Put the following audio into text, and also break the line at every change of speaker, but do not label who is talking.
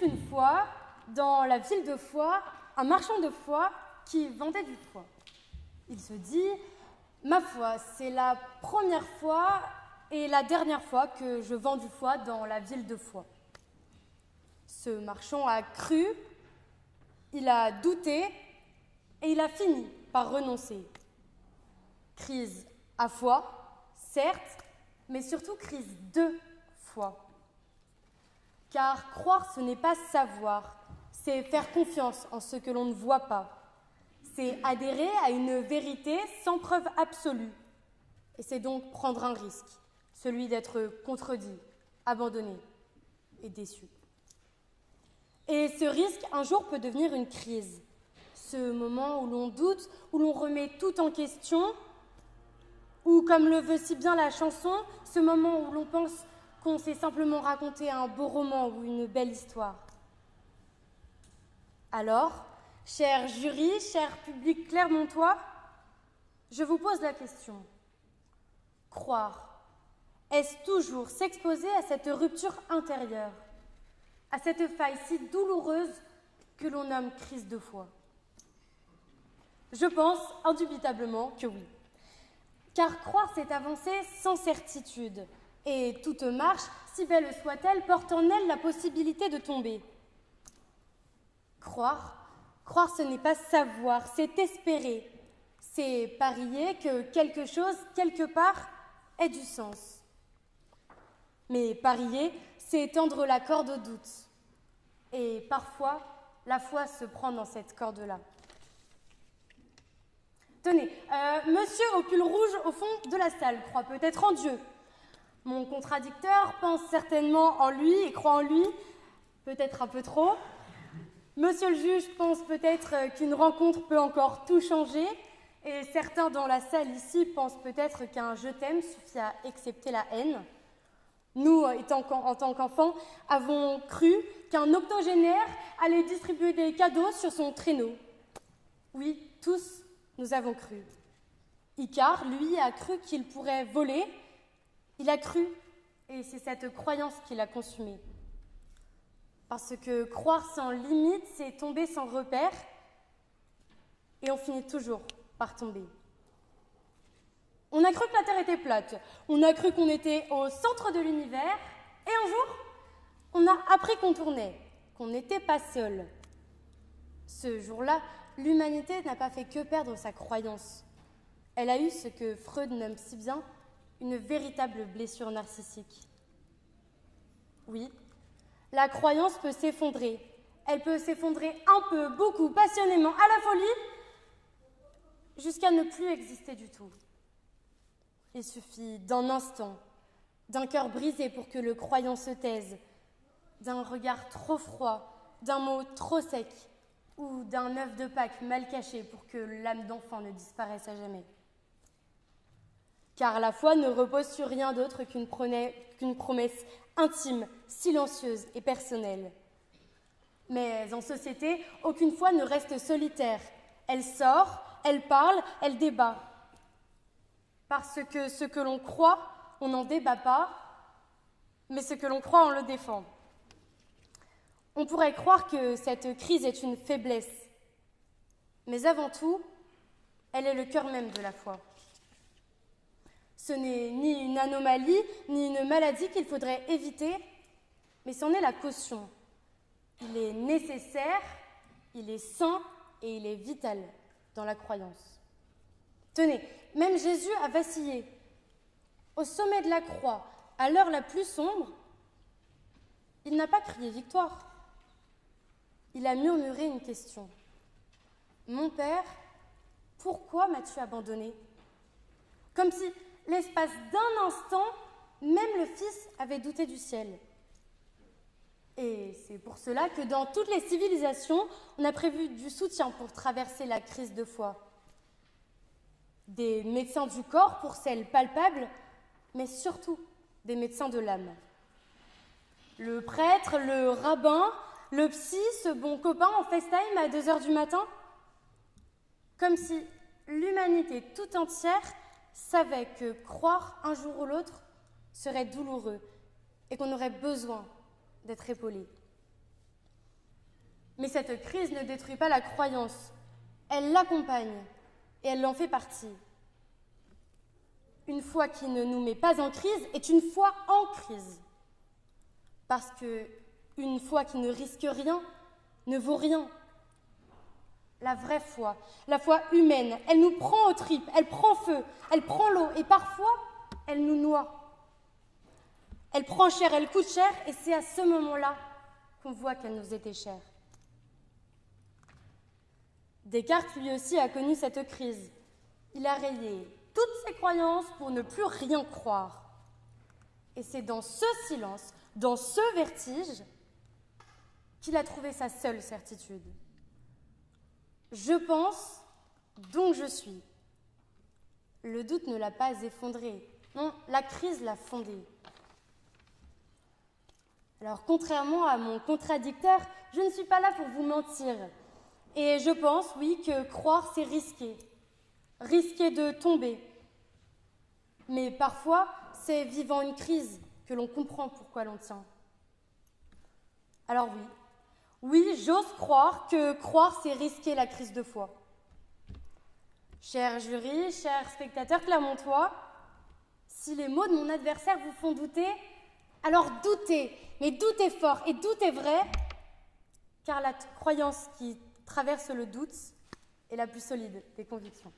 une fois, dans la ville de Foix, un marchand de foie qui vendait du foie. Il se dit, ma foi, c'est la première fois et la dernière fois que je vends du foie dans la ville de Foix. Ce marchand a cru, il a douté et il a fini par renoncer. Crise à foi, certes, mais surtout crise de foi. Car croire, ce n'est pas savoir, c'est faire confiance en ce que l'on ne voit pas. C'est adhérer à une vérité sans preuve absolue. Et c'est donc prendre un risque, celui d'être contredit, abandonné et déçu. Et ce risque, un jour, peut devenir une crise. Ce moment où l'on doute, où l'on remet tout en question, ou comme le veut si bien la chanson, ce moment où l'on pense qu'on s'est simplement raconté un beau roman ou une belle histoire. Alors, cher jury, cher public clermontois, je vous pose la question. Croire, est-ce toujours s'exposer à cette rupture intérieure, à cette faille si douloureuse que l'on nomme crise de foi? Je pense indubitablement que oui. Car croire, c'est avancer sans certitude. Et toute marche, si belle soit-elle, porte en elle la possibilité de tomber. Croire, ce n'est pas savoir, c'est espérer. C'est parier que quelque chose, quelque part, ait du sens. Mais parier, c'est tendre la corde au doute. Et parfois, la foi se prend dans cette corde-là. Tenez, monsieur au pull rouge au fond de la salle croit peut-être en Dieu. Mon contradicteur pense certainement en lui et croit en lui, peut-être un peu trop. Monsieur le juge pense peut-être qu'une rencontre peut encore tout changer. Et certains dans la salle ici pensent peut-être qu'un « je t'aime » suffit à accepter la haine. Nous, en tant qu'enfants, avons cru qu'un octogénaire allait distribuer des cadeaux sur son traîneau. Oui, tous, nous avons cru. Icare, lui, a cru qu'il pourrait voler. Il a cru, et c'est cette croyance qui l'a consumé. Parce que croire sans limite, c'est tomber sans repère, et on finit toujours par tomber. On a cru que la Terre était plate, on a cru qu'on était au centre de l'univers, et un jour, on a appris qu'on tournait, qu'on n'était pas seul. Ce jour-là, l'humanité n'a pas fait que perdre sa croyance. Elle a eu ce que Freud nomme si bien une véritable blessure narcissique. Oui, la croyance peut s'effondrer. Elle peut s'effondrer un peu, beaucoup, passionnément, à la folie, jusqu'à ne plus exister du tout. Il suffit d'un instant, d'un cœur brisé pour que le croyant se taise, d'un regard trop froid, d'un mot trop sec, ou d'un œuf de Pâques mal caché pour que l'âme d'enfant ne disparaisse à jamais. Car la foi ne repose sur rien d'autre qu'une promesse intime, silencieuse et personnelle. Mais en société, aucune foi ne reste solitaire. Elle sort, elle parle, elle débat. Parce que ce que l'on croit, on n'en débat pas, mais ce que l'on croit, on le défend. On pourrait croire que cette crise est une faiblesse, mais avant tout, elle est le cœur même de la foi. Ce n'est ni une anomalie, ni une maladie qu'il faudrait éviter, mais c'en est la caution. Il est nécessaire, il est sain et il est vital dans la croyance. Tenez, même Jésus a vacillé. Au sommet de la croix, à l'heure la plus sombre, il n'a pas crié victoire. Il a murmuré une question. « Mon Père, pourquoi m'as-tu abandonné ?» Comme si, l'espace d'un instant, même le Fils avait douté du ciel. Et c'est pour cela que dans toutes les civilisations, on a prévu du soutien pour traverser la crise de foi. Des médecins du corps pour celles palpables, mais surtout des médecins de l'âme. Le prêtre, le rabbin, le psy, ce bon copain en FaceTime à 2h du matin. Comme si l'humanité tout entière savait que croire un jour ou l'autre serait douloureux et qu'on aurait besoin d'être épaulé. Mais cette crise ne détruit pas la croyance. Elle l'accompagne et elle en fait partie. Une foi qui ne nous met pas en crise est une foi en crise. Parce qu'une foi qui ne risque rien ne vaut rien. La vraie foi, la foi humaine, elle nous prend aux tripes, elle prend feu, elle prend l'eau et parfois, elle nous noie. Elle prend cher, elle coûte cher et c'est à ce moment-là qu'on voit qu'elle nous était chère. Descartes, lui aussi, a connu cette crise. Il a rayé toutes ses croyances pour ne plus rien croire. Et c'est dans ce silence, dans ce vertige, qu'il a trouvé sa seule certitude. Je pense, donc je suis. Le doute ne l'a pas effondré. Non, la crise l'a fondé. Alors, contrairement à mon contradicteur, je ne suis pas là pour vous mentir. Et je pense, oui, que croire, c'est risquer. Risquer de tomber. Mais parfois, c'est vivant une crise que l'on comprend pourquoi l'on tient. Alors oui, j'ose croire que croire, c'est risquer la crise de foi. Chers jurys, chers spectateurs clermontois, si les mots de mon adversaire vous font douter, alors doutez, mais doutez fort et doutez vrai, car la croyance qui traverse le doute est la plus solide des convictions.